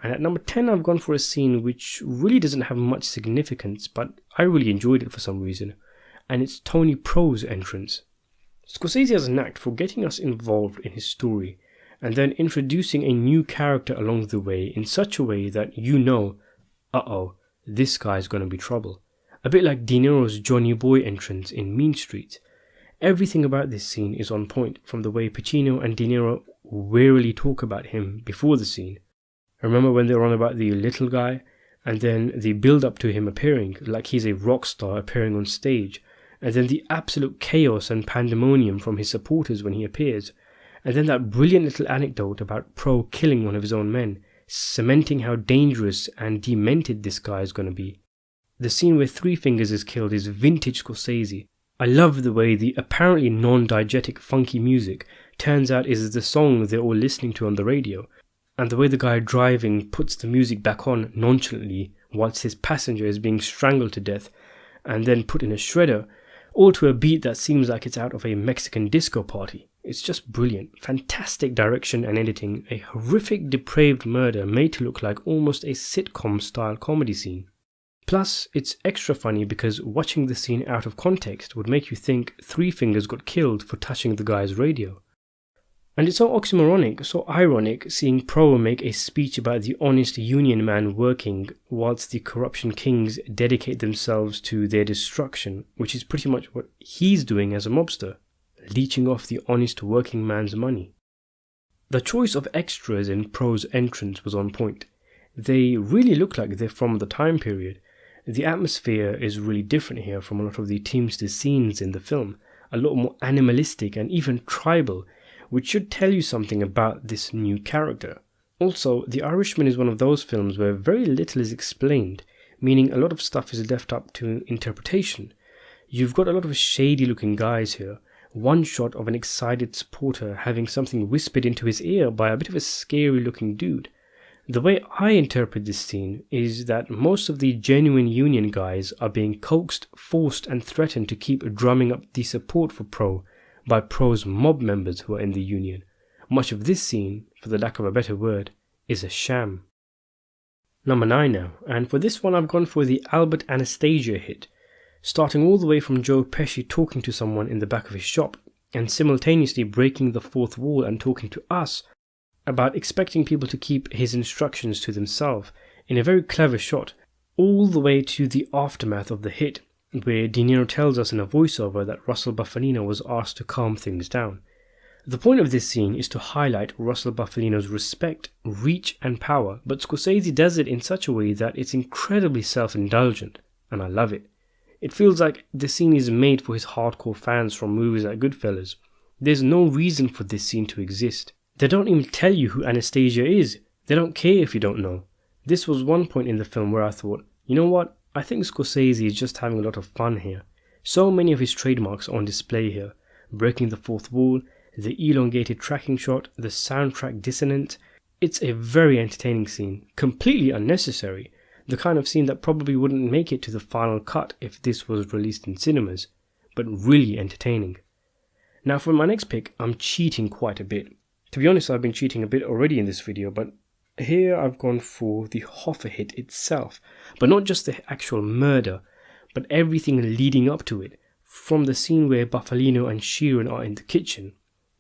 And at number 10, I've gone for a scene which really doesn't have much significance, but I really enjoyed it for some reason, and it's Tony Pro's entrance. Scorsese has a knack for getting us involved in his story, and then introducing a new character along the way in such a way that you know, uh-oh, this guy's gonna be trouble. A bit like De Niro's Johnny Boy entrance in Mean Streets. Everything about this scene is on point, from the way Pacino and De Niro warily talk about him before the scene. Remember when they were on about the little guy, and then the build up to him appearing like he's a rock star appearing on stage, and then the absolute chaos and pandemonium from his supporters when he appears, and then that brilliant little anecdote about Pro killing one of his own men, cementing how dangerous and demented this guy is going to be. The scene where Three Fingers is killed is vintage Scorsese. I love the way the apparently non-diegetic funky music turns out is the song they're all listening to on the radio, and the way the guy driving puts the music back on nonchalantly whilst his passenger is being strangled to death and then put in a shredder, all to a beat that seems like it's out of a Mexican disco party. It's just brilliant. Fantastic direction and editing, a horrific depraved murder made to look like almost a sitcom style comedy scene. Plus, it's extra funny because watching the scene out of context would make you think Three Fingers got killed for touching the guy's radio. And it's so oxymoronic, so ironic, seeing Pro make a speech about the honest union man working whilst the corruption kings dedicate themselves to their destruction, which is pretty much what he's doing as a mobster, leeching off the honest working man's money. The choice of extras in Pro's entrance was on point. They really look like they're from the time period. The atmosphere is really different here from a lot of the Teamster scenes in the film, a lot more animalistic and even tribal, which should tell you something about this new character. Also, The Irishman is one of those films where very little is explained, meaning a lot of stuff is left up to interpretation. You've got a lot of shady looking guys here, one shot of an excited supporter having something whispered into his ear by a bit of a scary looking dude. The way I interpret this scene is that most of the genuine Union guys are being coaxed, forced and threatened to keep drumming up the support for Pro by Pro's mob members who are in the Union. Much of this scene, for the lack of a better word, is a sham. Number 9 now, and for this one I've gone for the Albert Anastasia hit, starting all the way from Joe Pesci talking to someone in the back of his shop, and simultaneously breaking the fourth wall and talking to us about expecting people to keep his instructions to themselves in a very clever shot, all the way to the aftermath of the hit, where De Niro tells us in a voiceover that Russell Bufalino was asked to calm things down. The point of this scene is to highlight Russell Bufalino's respect, reach and power, but Scorsese does it in such a way that it's incredibly self-indulgent, and I love it. It feels like the scene is made for his hardcore fans from movies like Goodfellas. There's no reason for this scene to exist. They don't even tell you who Anastasia is. They don't care if you don't know. This was one point in the film where I thought, you know what? I think Scorsese is just having a lot of fun here. So many of his trademarks are on display here. Breaking the fourth wall, the elongated tracking shot, the soundtrack dissonance. It's a very entertaining scene, completely unnecessary. The kind of scene that probably wouldn't make it to the final cut if this was released in cinemas, but really entertaining. Now for my next pick, I'm cheating quite a bit. To be honest, I've been cheating a bit already in this video, but here I've gone for the Hoffa hit itself, but not just the actual murder, but everything leading up to it, from the scene where Bufalino and Sheeran are in the kitchen.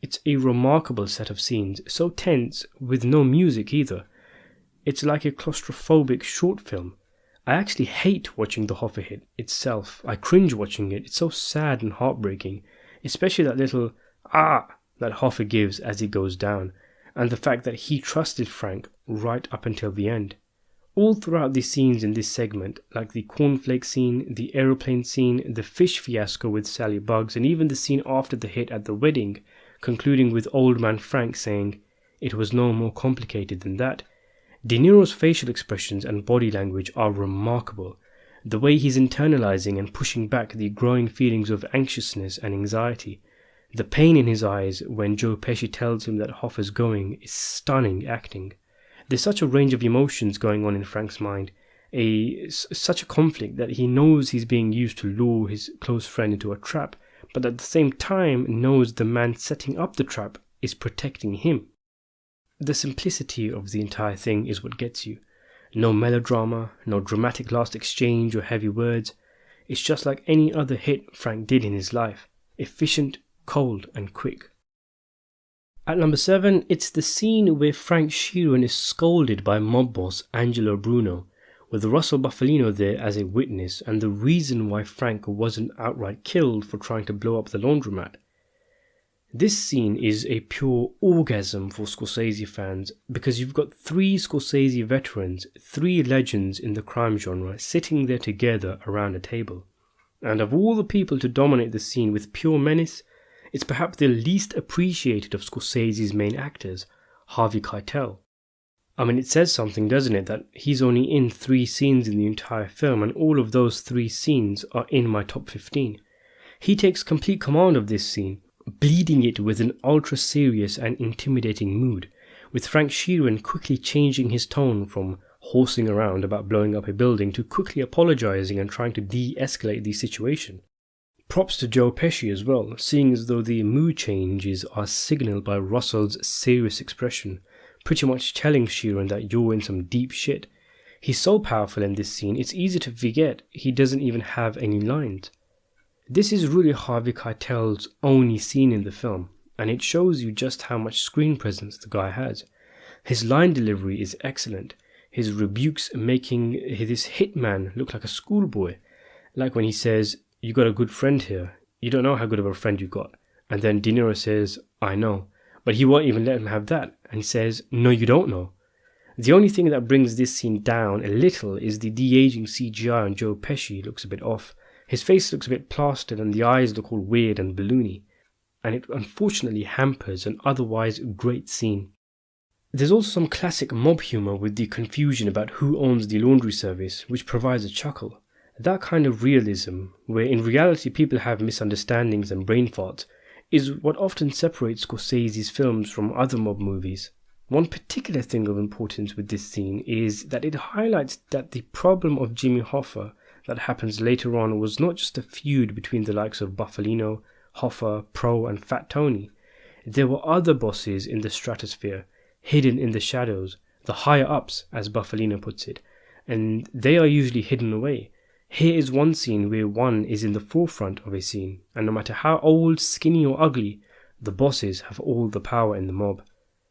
It's a remarkable set of scenes, so tense, with no music either. It's like a claustrophobic short film. I actually hate watching the Hoffa hit itself. I cringe watching it. It's so sad and heartbreaking, especially that little that Hoffa gives as he goes down, and the fact that he trusted Frank right up until the end. All throughout the scenes in this segment, like the cornflake scene, the aeroplane scene, the fish fiasco with Sally Bugs, and even the scene after the hit at the wedding, concluding with old man Frank saying, "It was no more complicated than that." De Niro's facial expressions and body language are remarkable. The way he's internalizing and pushing back the growing feelings of anxiousness and anxiety. The pain in his eyes when Joe Pesci tells him that Hoffa's going is stunning acting. There's such a range of emotions going on in Frank's mind, such a conflict that he knows he's being used to lure his close friend into a trap, but at the same time knows the man setting up the trap is protecting him. The simplicity of the entire thing is what gets you. No melodrama, no dramatic last exchange or heavy words. It's just like any other hit Frank did in his life. Efficient, cold and quick. At number 7, it's the scene where Frank Sheeran is scolded by mob boss Angelo Bruno, with Russell Bufalino there as a witness and the reason why Frank wasn't outright killed for trying to blow up the laundromat. This scene is a pure orgasm for Scorsese fans because you've got 3 Scorsese veterans, 3 legends in the crime genre sitting there together around a table. And of all the people to dominate the scene with pure menace, it's perhaps the least appreciated of Scorsese's main actors, Harvey Keitel. I mean, it says something, doesn't it, that he's only in 3 scenes in the entire film and all of those 3 scenes are in my top 15. He takes complete command of this scene, bleeding it with an ultra-serious and intimidating mood, with Frank Sheeran quickly changing his tone from horsing around about blowing up a building to quickly apologising and trying to de-escalate the situation. Props to Joe Pesci as well, seeing as though the mood changes are signalled by Russell's serious expression, pretty much telling Sheeran that you're in some deep shit. He's so powerful in this scene, it's easy to forget he doesn't even have any lines. This is really Harvey Keitel's only scene in the film, and it shows you just how much screen presence the guy has. His line delivery is excellent, his rebukes making this hitman look like a schoolboy, like when he says, "You got a good friend here, you don't know how good of a friend you got," and then De Niro says, "I know," but he won't even let him have that, and he says, "No, you don't know." The only thing that brings this scene down a little is the de-aging CGI on Joe Pesci looks a bit off. His face looks a bit plastered and the eyes look all weird and balloony, and it unfortunately hampers an otherwise great scene. There's also some classic mob humour with the confusion about who owns the laundry service, which provides a chuckle. That kind of realism, where in reality people have misunderstandings and brain farts, is what often separates Scorsese's films from other mob movies. One particular thing of importance with this scene is that it highlights that the problem of Jimmy Hoffa that happens later on was not just a feud between the likes of Bufalino, Hoffa, Pro and Fat Tony. There were other bosses in the stratosphere, hidden in the shadows, the higher ups as Bufalino puts it, and they are usually hidden away. Here is one scene where one is in the forefront of a scene, and no matter how old, skinny or ugly, the bosses have all the power in the mob.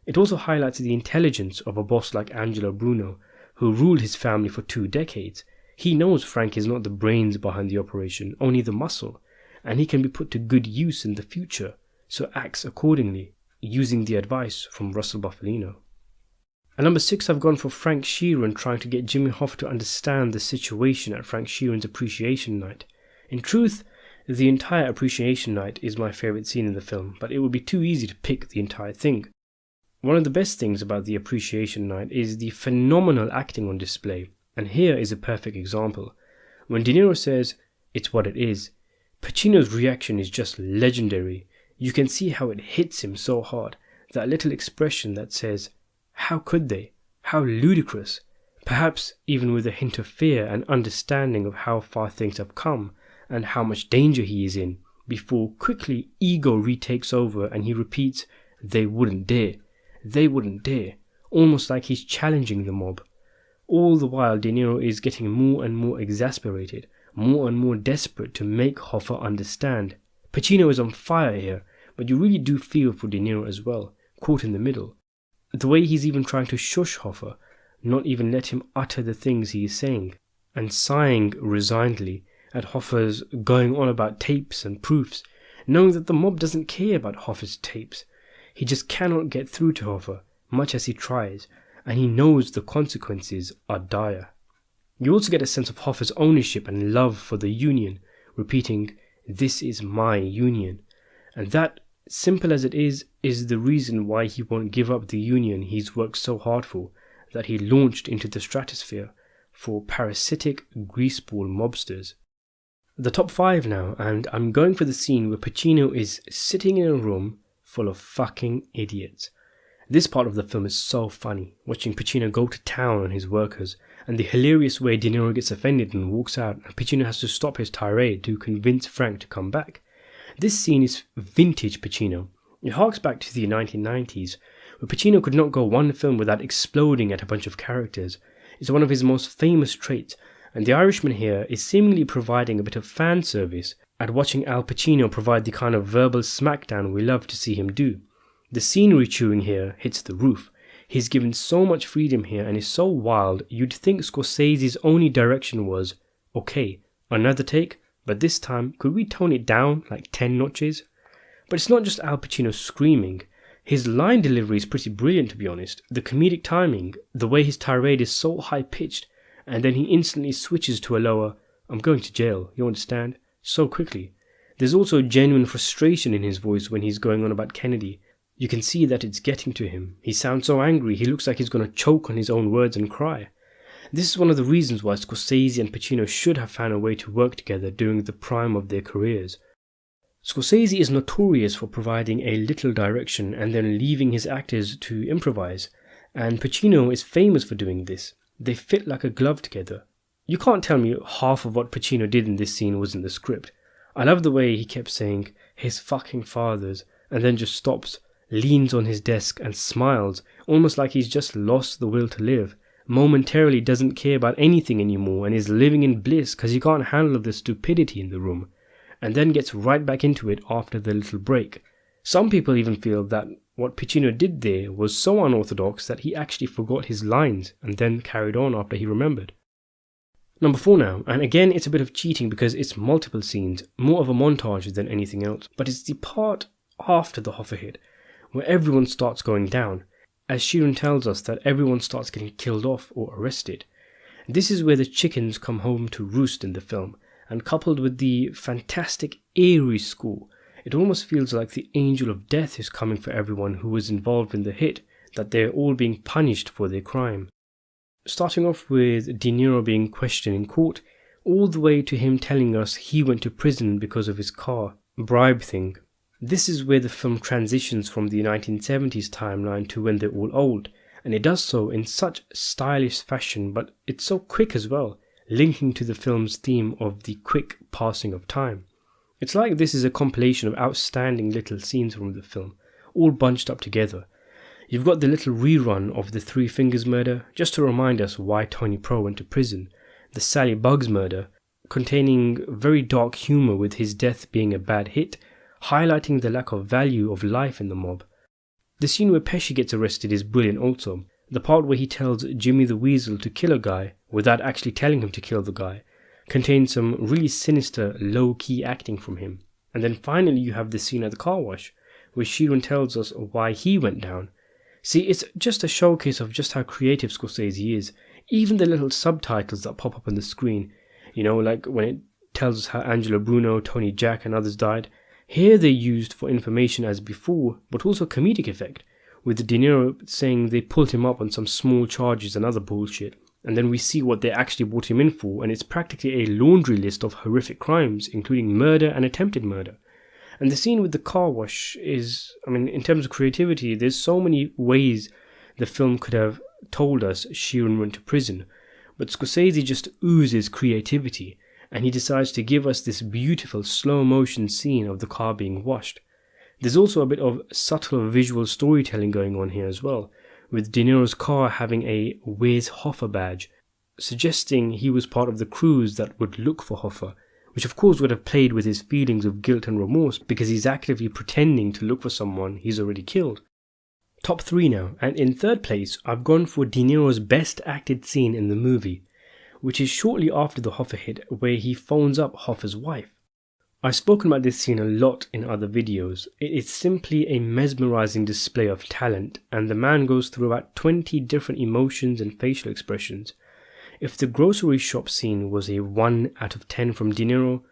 It also highlights the intelligence of a boss like Angelo Bruno, who ruled his family for 2 decades. He knows Frank is not the brains behind the operation, only the muscle, and he can be put to good use in the future, so acts accordingly, using the advice from Russell Bufalino. At number 6, I've gone for Frank Sheeran trying to get Jimmy Hoffa to understand the situation at Frank Sheeran's appreciation night. In truth, the entire appreciation night is my favourite scene in the film, but it would be too easy to pick the entire thing. One of the best things about the appreciation night is the phenomenal acting on display, and here is a perfect example. When De Niro says, "It's what it is," Pacino's reaction is just legendary. You can see how it hits him so hard, that little expression that says, "How could they? How ludicrous," perhaps even with a hint of fear and understanding of how far things have come and how much danger he is in, before quickly ego retakes over and he repeats, "They wouldn't dare. They wouldn't dare," almost like he's challenging the mob. All the while De Niro is getting more and more exasperated, more and more desperate to make Hoffa understand. Pacino is on fire here, but you really do feel for De Niro as well, caught in the middle. The way he's even trying to shush Hoffa, not even let him utter the things he is saying, and sighing resignedly at Hoffa's going on about tapes and proofs, knowing that the mob doesn't care about Hoffa's tapes. He just cannot get through to Hoffa, much as he tries, and he knows the consequences are dire. You also get a sense of Hoffa's ownership and love for the union, repeating, "This is my union," and that, simple as it is the reason why he won't give up the union he's worked so hard for, that he launched into the stratosphere for parasitic greaseball mobsters. The top 5 now, and I'm going for the scene where Pacino is sitting in a room full of fucking idiots. This part of the film is so funny, watching Pacino go to town on his workers, and the hilarious way De Niro gets offended and walks out, and Pacino has to stop his tirade to convince Frank to come back. This scene is vintage Pacino. It harks back to the 1990s, but Pacino could not go one film without exploding at a bunch of characters. It's one of his most famous traits, and The Irishman here is seemingly providing a bit of fan service at watching Al Pacino provide the kind of verbal smackdown we love to see him do. The scenery chewing here hits the roof. He's given so much freedom here and is so wild, you'd think Scorsese's only direction was, okay, another take, but this time, could we tone it down like 10 notches? But it's not just Al Pacino screaming. His line delivery is pretty brilliant, to be honest. The comedic timing, the way his tirade is so high-pitched, and then he instantly switches to a lower, I'm going to jail, you understand? So quickly. There's also genuine frustration in his voice when he's going on about Kennedy. You can see that it's getting to him. He sounds so angry, he looks like he's going to choke on his own words and cry. This is one of the reasons why Scorsese and Pacino should have found a way to work together during the prime of their careers. Scorsese is notorious for providing a little direction and then leaving his actors to improvise, and Pacino is famous for doing this. They fit like a glove together. You can't tell me half of what Pacino did in this scene was in the script. I love the way he kept saying, his fucking fathers, and then just stops, leans on his desk and smiles, almost like he's just lost the will to live, momentarily doesn't care about anything anymore and is living in bliss because he can't handle the stupidity in the room, and then gets right back into it after the little break. Some people even feel that what Pacino did there was so unorthodox that he actually forgot his lines and then carried on after he remembered. Number 4 now, and again it's a bit of cheating because it's multiple scenes, more of a montage than anything else, but it's the part after the Hoffa hit, where everyone starts going down, as Sheeran tells us that everyone starts getting killed off or arrested. This is where the chickens come home to roost in the film, and coupled with the fantastic eerie score, it almost feels like the angel of death is coming for everyone who was involved in the hit, that they're all being punished for their crime. Starting off with De Niro being questioned in court, all the way to him telling us he went to prison because of his car bribe thing. This is where the film transitions from the 1970s timeline to when they're all old, and it does so in such stylish fashion, but it's so quick as well, linking to the film's theme of the quick passing of time. It's like this is a compilation of outstanding little scenes from the film, all bunched up together. You've got the little rerun of the Three Fingers murder, just to remind us why Tony Pro went to prison, the Sally Bugs murder, containing very dark humour with his death being a bad hit, highlighting the lack of value of life in the mob. The scene where Pesci gets arrested is brilliant also. The part where he tells Jimmy the Weasel to kill a guy without actually telling him to kill the guy contains some really sinister, low-key acting from him. And then finally you have the scene at the car wash, where Sheeran tells us why he went down. See, it's just a showcase of just how creative Scorsese is. Even the little subtitles that pop up on the screen, like when it tells us how Angelo Bruno, Tony Jack and others died, here they're used for information as before, but also comedic effect, with De Niro saying they pulled him up on some small charges and other bullshit, and then we see what they actually brought him in for, and it's practically a laundry list of horrific crimes, including murder and attempted murder. And the scene with the car wash is, in terms of creativity, there's so many ways the film could have told us Sheeran went to prison, but Scorsese just oozes creativity, and he decides to give us this beautiful slow motion scene of the car being washed. There's also a bit of subtle visual storytelling going on here as well, with De Niro's car having a Where's Hoffa badge, suggesting he was part of the crews that would look for Hoffa, which of course would have played with his feelings of guilt and remorse because he's actively pretending to look for someone he's already killed. Top 3 now, and in third place I've gone for De Niro's best acted scene in the movie, which is shortly after the Hoffa hit where he phones up Hoffa's wife. I've spoken about this scene a lot in other videos. It is simply a mesmerizing display of talent, and the man goes through about 20 different emotions and facial expressions. If the grocery shop scene was a 1 out of 10 from De Niro,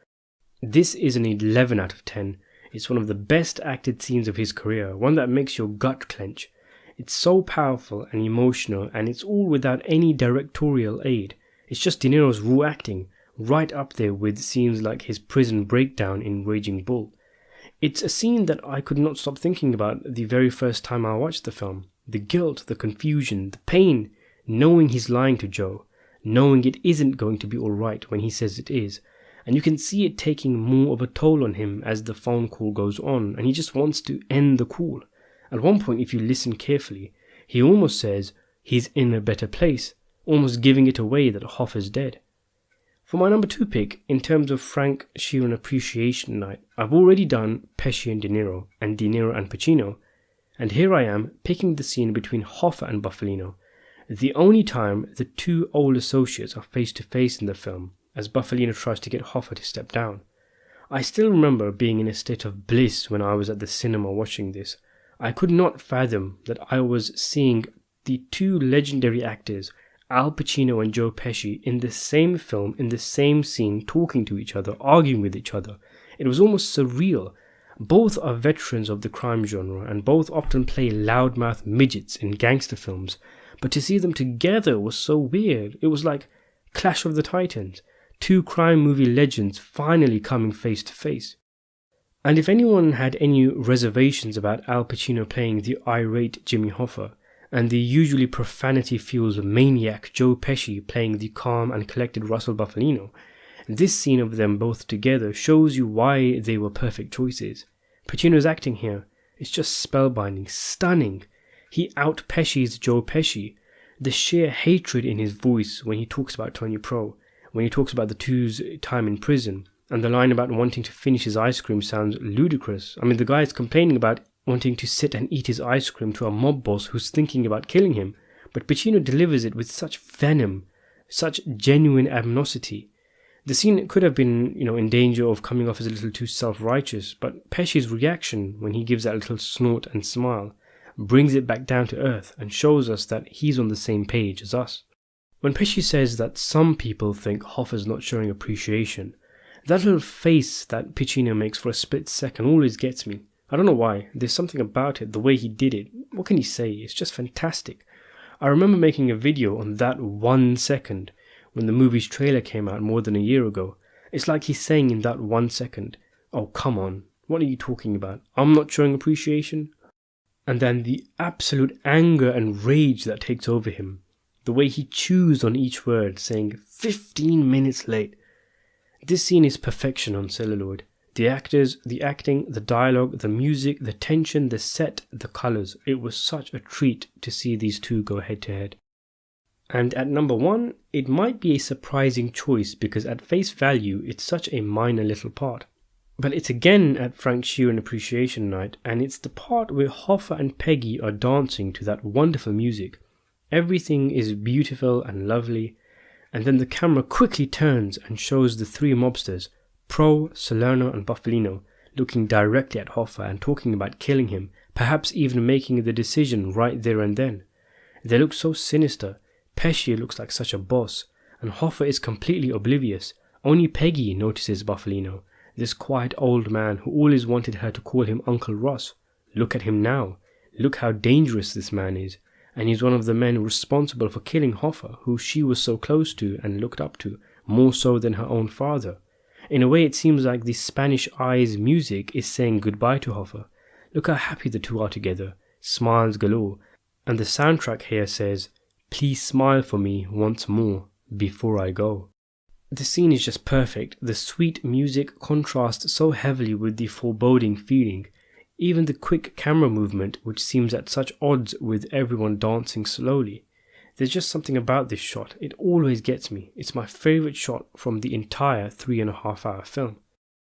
this is an 11 out of 10. It's one of the best acted scenes of his career, one that makes your gut clench. It's so powerful and emotional, and it's all without any directorial aid. It's just De Niro's raw acting, right up there with scenes like his prison breakdown in Raging Bull. It's a scene that I could not stop thinking about the very first time I watched the film. The guilt, the confusion, the pain, knowing he's lying to Joe, knowing it isn't going to be alright when he says it is, and you can see it taking more of a toll on him as the phone call goes on, and he just wants to end the call. At one point, if you listen carefully, he almost says he's in a better place, almost giving it away that Hoffa's dead. For my number 2 pick, in terms of Frank Sheeran Appreciation Night, I've already done Pesci and De Niro and Pacino, and here I am picking the scene between Hoffa and Bufalino, the only time the two old associates are face to face in the film, as Bufalino tries to get Hoffa to step down. I still remember being in a state of bliss when I was at the cinema watching this. I could not fathom that I was seeing the two legendary actors, Al Pacino and Joe Pesci, in the same film, in the same scene, talking to each other, arguing with each other. It was almost surreal. Both are veterans of the crime genre and both often play loudmouth midgets in gangster films, but to see them together was so weird. It was like Clash of the Titans, two crime movie legends finally coming face to face. And if anyone had any reservations about Al Pacino playing the irate Jimmy Hoffa, and the usually profanity-fueled maniac Joe Pesci playing the calm and collected Russell Bufalino, this scene of them both together shows you why they were perfect choices. Pacino's acting here is just spellbinding, stunning. He out-Pesci's Joe Pesci. The sheer hatred in his voice when he talks about Tony Pro, when he talks about the two's time in prison, and the line about wanting to finish his ice cream sounds ludicrous. I mean, the guy is complaining about wanting to sit and eat his ice cream to a mob boss who's thinking about killing him, but Pacino delivers it with such venom, such genuine animosity. The scene could have been, in danger of coming off as a little too self-righteous, but Pesci's reaction when he gives that little snort and smile brings it back down to earth and shows us that he's on the same page as us. When Pesci says that some people think Hoffa's not showing appreciation, that little face that Pacino makes for a split second always gets me. I don't know why, there's something about it, the way he did it. What can you say? It's just fantastic. I remember making a video on that 1 second when the movie's trailer came out more than a year ago. It's like he's saying in that 1 second, "Oh, come on, what are you talking about? I'm not showing appreciation?" And then the absolute anger and rage that takes over him. The way he chews on each word, saying 15 minutes late. This scene is perfection on celluloid. The actors, the acting, the dialogue, the music, the tension, the set, the colours. It was such a treat to see these two go head to head. And at number 1, it might be a surprising choice because at face value it's such a minor little part. But it's again at Frank Sheeran Appreciation Night, and it's the part where Hoffa and Peggy are dancing to that wonderful music. Everything is beautiful and lovely, and then the camera quickly turns and shows the three mobsters, Pro, Salerno and Bufalino, looking directly at Hoffa and talking about killing him, perhaps even making the decision right there and then. They look so sinister. Pesci looks like such a boss, and Hoffa is completely oblivious. Only Peggy notices Bufalino, this quiet old man who always wanted her to call him Uncle Ross. Look at him now. Look how dangerous this man is. And he's one of the men responsible for killing Hoffa, who she was so close to and looked up to, more so than her own father. In a way, it seems like the Spanish Eyes music is saying goodbye to Hoffa. Look how happy the two are together, smiles galore. And the soundtrack here says, "Please smile for me once more before I go." The scene is just perfect. The sweet music contrasts so heavily with the foreboding feeling. Even the quick camera movement, which seems at such odds with everyone dancing slowly. There's just something about this shot. It always gets me. It's my favourite shot from the entire 3.5 hour film.